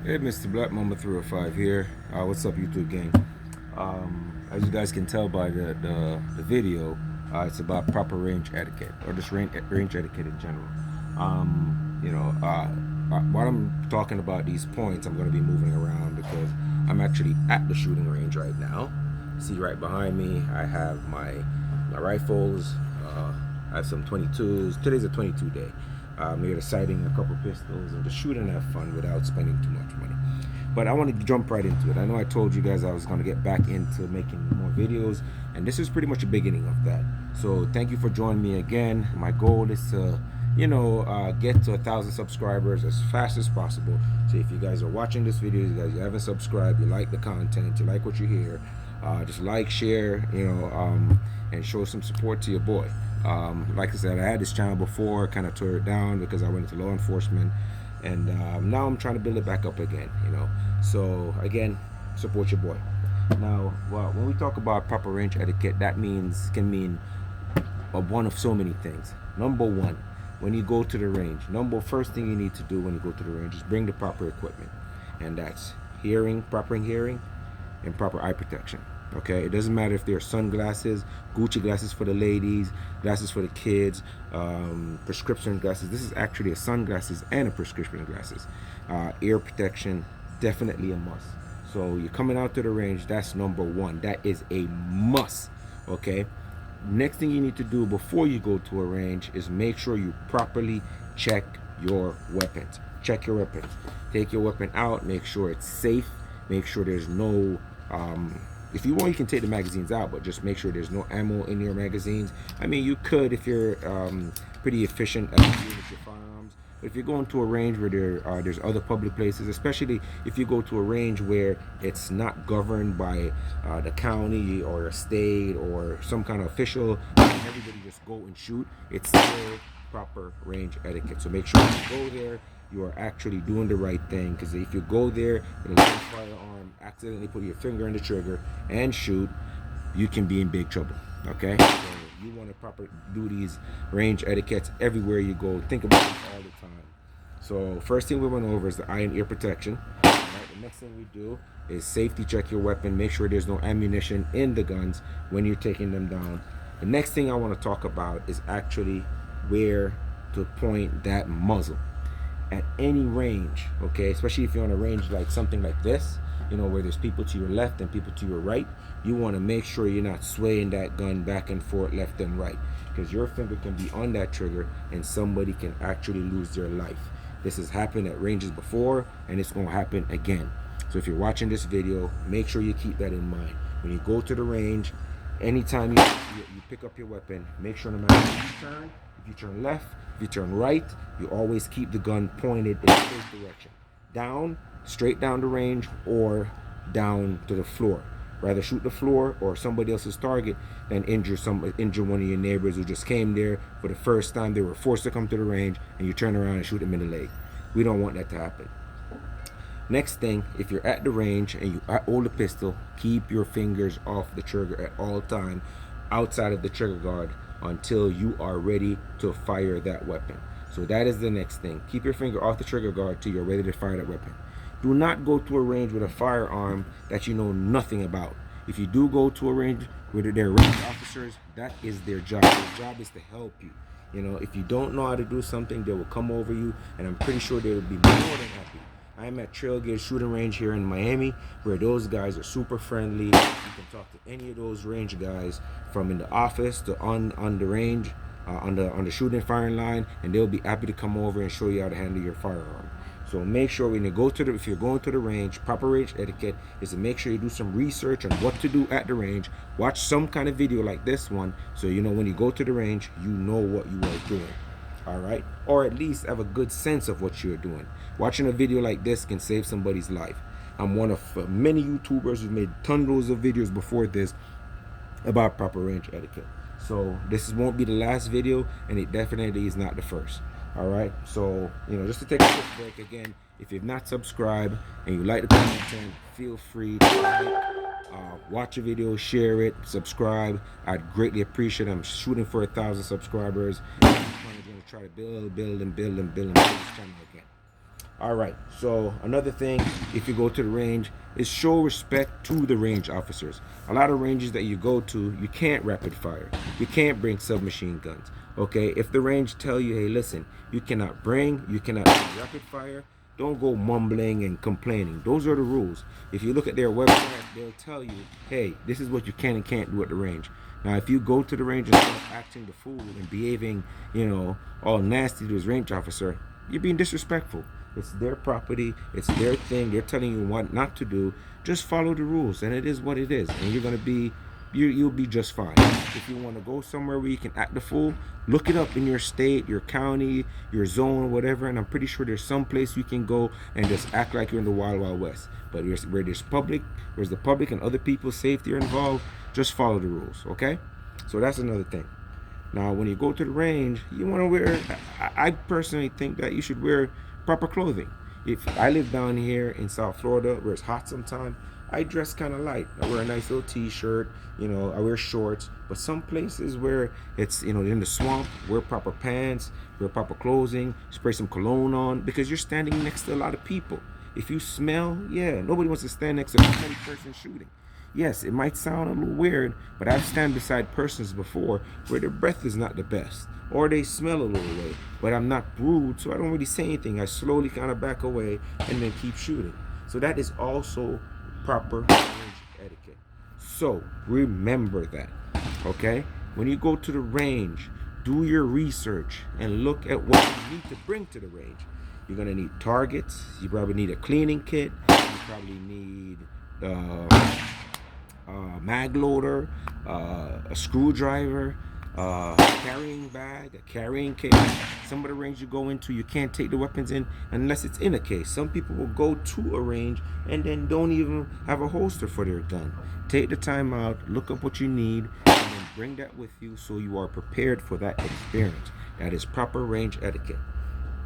Hey, Mr. Blackmamba305 here. What's up, YouTube gang? As you guys can tell by the video, it's about proper range etiquette, or just range etiquette in general. While I'm talking about these points, I'm going to be moving around because I'm actually at the shooting range right now. See right behind me, I have my rifles. I have some 22s. Today's a 22 day. I'm here to sighting a couple pistols and just shoot and have fun without spending too much money. But I want to jump right into it. I know I told you guys I was going to get back into making more videos, and this is pretty much the beginning of that. So thank you for joining me again. My goal is to get to 1,000 subscribers as fast as possible. So if you guys are watching this video, you haven't subscribed, you like the content, you like what you hear, just like, share, and show some support to your boy. Like I said, I had this channel before, kind of tore it down because I went into law enforcement, and now I'm trying to build it back up again. So again, support your boy. Now, when we talk about proper range etiquette, that can mean one of so many things. Number one, when you go to the range, first thing you need to do when you go to the range is bring the proper equipment, and that's proper hearing, and proper eye protection. Okay, it doesn't matter if they're sunglasses, Gucci glasses for the ladies, glasses for the kids, prescription glasses. This is actually a sunglasses and a prescription glasses. Ear protection, definitely a must. So you're coming out to the range, that's number one. That is a must. Okay, next thing you need to do before you go to a range is make sure you properly check your weapons. Check your weapons. Take your weapon out, make sure it's safe, make sure there's no if you want, you can take the magazines out, but just make sure there's no ammo in your magazines. I mean, you could if you're pretty efficient at dealing with your firearms. But if you're going to a range where there's other public places, especially if you go to a range where it's not governed by the county or a state or some kind of official, everybody just go and shoot, it's still proper range etiquette. So make sure you go there, you are actually doing the right thing, because if you go there with a live firearm, accidentally put your finger in the trigger and shoot, you can be in big trouble. Okay, so you want to properly do these range etiquettes everywhere you go. Think about it all the time. So first thing we went over is the eye and ear protection. All right, the next thing we do is safety check your weapon. Make sure there's no ammunition in the guns when you're taking them down. The next thing I want to talk about is actually where to point that muzzle at any range. Okay, especially if you're on a range like something like this, where there's people to your left and people to your right, you want to make sure you're not swaying that gun back and forth left and right, because your finger can be on that trigger and somebody can actually lose their life. This has happened at ranges before, and it's going to happen again. So if you're watching this video, make sure you keep that in mind when you go to the range. Anytime you pick up your weapon, make sure no matter if you turn left, if you turn right, you always keep the gun pointed in this direction. Down, straight down the range, or down to the floor. Rather shoot the floor or somebody else's target than injure one of your neighbors who just came there for the first time. They were forced to come to the range, and you turn around and shoot them in the leg. We don't want that to happen. Next thing, if you're at the range and you hold a pistol, keep your fingers off the trigger at all time, outside of the trigger guard, until you are ready to fire that weapon. So that is the next thing. Keep your finger off the trigger guard till you're ready to fire that weapon. Do not go to a range with a firearm that you know nothing about. If you do go to a range where they're range officers, that is their job. Their job is to help you. If you don't know how to do something, they will come over you, and I'm pretty sure they will be more than happy. I'm at Trailgate Shooting Range here in Miami, where those guys are super friendly. You can talk to any of those range guys, from in the office to on the range, on the shooting firing line, and they'll be happy to come over and show you how to handle your firearm. So make sure when you go to if you're going to the range, proper range etiquette is to make sure you do some research on what to do at the range. Watch some kind of video like this one, so when you go to the range, you know what you are doing. All right, or at least have a good sense of what you're doing. Watching a video like this can save somebody's life. I'm one of many YouTubers who've made tons of videos before this about proper range etiquette. So this won't be the last video, and it definitely is not the first. All right, so just to take a quick break again, if you've not subscribed and you like the content, feel free to like, watch a video, share it, subscribe. I'd greatly appreciate it. I'm shooting for 1,000 subscribers. I'm going to try to build this channel again. All right. So another thing, if you go to the range, is show respect to the range officers. A lot of ranges that you go to, you can't rapid fire. You can't bring submachine guns. Okay. If the range tell you, hey, listen, you cannot bring, you cannot rapid fire, don't go mumbling and complaining. Those are the rules. If you look at their website, they'll tell you, hey, this is what you can and can't do at the range. Now, if you go to the range and start acting the fool and behaving, all nasty to his range officer, you're being disrespectful. It's their property. It's their thing. They're telling you what not to do. Just follow the rules, and it is what it is. And you'll be just fine. If you want to go somewhere where you can act the fool, look it up in your state, your county, your zone, whatever. And I'm pretty sure there's some place you can go and just act like you're in the Wild Wild West. But where there's the public and other people's safety are involved, just follow the rules, okay? So that's another thing. Now, when you go to the range, you want to wear, I personally think that you should wear proper clothing. If I live down here in South Florida where it's hot sometimes, I dress kind of light. I wear a nice little t-shirt, I wear shorts. But some places where it's, in the swamp, wear proper pants, wear proper clothing, spray some cologne on, because you're standing next to a lot of people. If you smell, nobody wants to stand next to a 20-person shooting. Yes, it might sound a little weird, but I've stand beside persons before where their breath is not the best, or they smell a little way, but I'm not rude, so I don't really say anything. I slowly kind of back away and then keep shooting. So that is also proper range etiquette. So remember that, okay? When you go to the range, do your research and look at what you need to bring to the range. You're gonna need targets. You probably need a cleaning kit. You probably need mag loader, a screwdriver, carrying bag, a carrying case. Some of the range you go into, you can't take the weapons in unless it's in a case. Some people will go to a range and then don't even have a holster for their gun. Take the time out, look up what you need, and then bring that with you so you are prepared for that experience. That is proper range etiquette.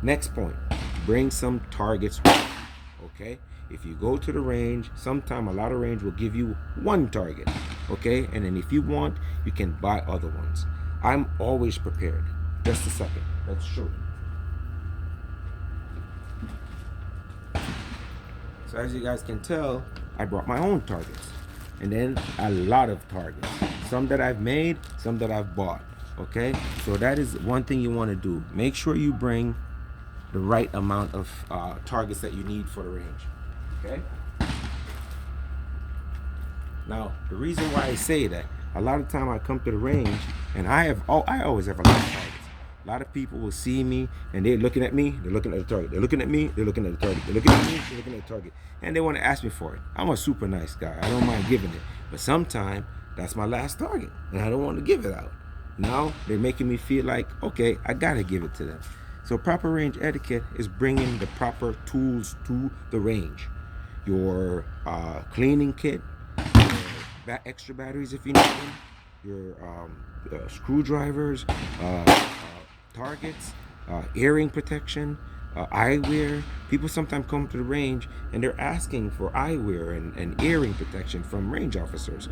Next point, bring some targets with you, okay? If you go to the range, sometime a lot of range will give you one target, okay? And then if you want, you can buy other ones. I'm always prepared. Just a second, let's show you. So as you guys can tell, I brought my own targets. And then a lot of targets. Some that I've made, some that I've bought, okay? So that is one thing you wanna do. Make sure you bring the right amount of targets that you need for the range. Okay. Now, the reason why I say that, a lot of time I come to the range and I always have a lot of targets. A lot of people will see me and they're looking at me, they're looking at the target. They're looking at me, they're looking at the target. They're looking at me, they're looking at the target. And they want to ask me for it. I'm a super nice guy. I don't mind giving it. But sometimes that's my last target and I don't want to give it out. Now they're making me feel like, okay, I gotta give it to them. So proper range etiquette is bringing the proper tools to the range. Your cleaning kit, your extra batteries if you need them, your screwdrivers, targets, earring protection, eyewear. People sometimes come to the range and they're asking for eyewear and earring protection from range officers.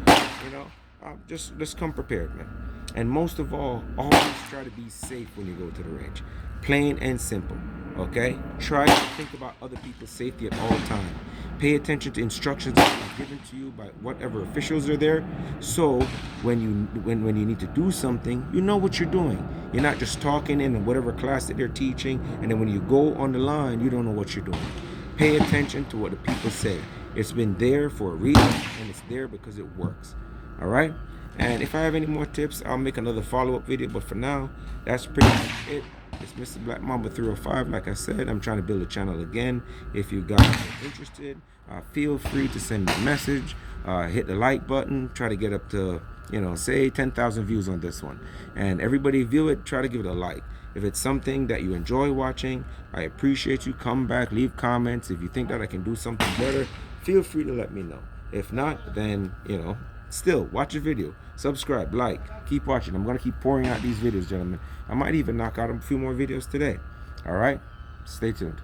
Just come prepared, man. And most of all, always try to be safe when you go to the range. Plain and simple, okay? Try to think about other people's safety at all times. Pay attention to instructions that are given to you by whatever officials are there. So when you need to do something, you know what you're doing. You're not just talking in whatever class that they're teaching, and then when you go on the line, you don't know what you're doing. Pay attention to what the people say. It's been there for a reason, and it's there because it works. All right? And if I have any more tips, I'll make another follow-up video. But for now, that's pretty much it. It's Mrblackmamba305. Like I said, I'm trying to build a channel again. If you guys are interested, feel free to send me a message. Hit the like button. Try to get up to, say 10,000 views on this one. And everybody view it, try to give it a like. If it's something that you enjoy watching, I appreciate you. Come back, leave comments. If you think that I can do something better, feel free to let me know. If not, then, still watch a video, subscribe, like, keep watching. I'm going to keep pouring out these videos, gentlemen. I might even knock out a few more videos today. All right, stay tuned.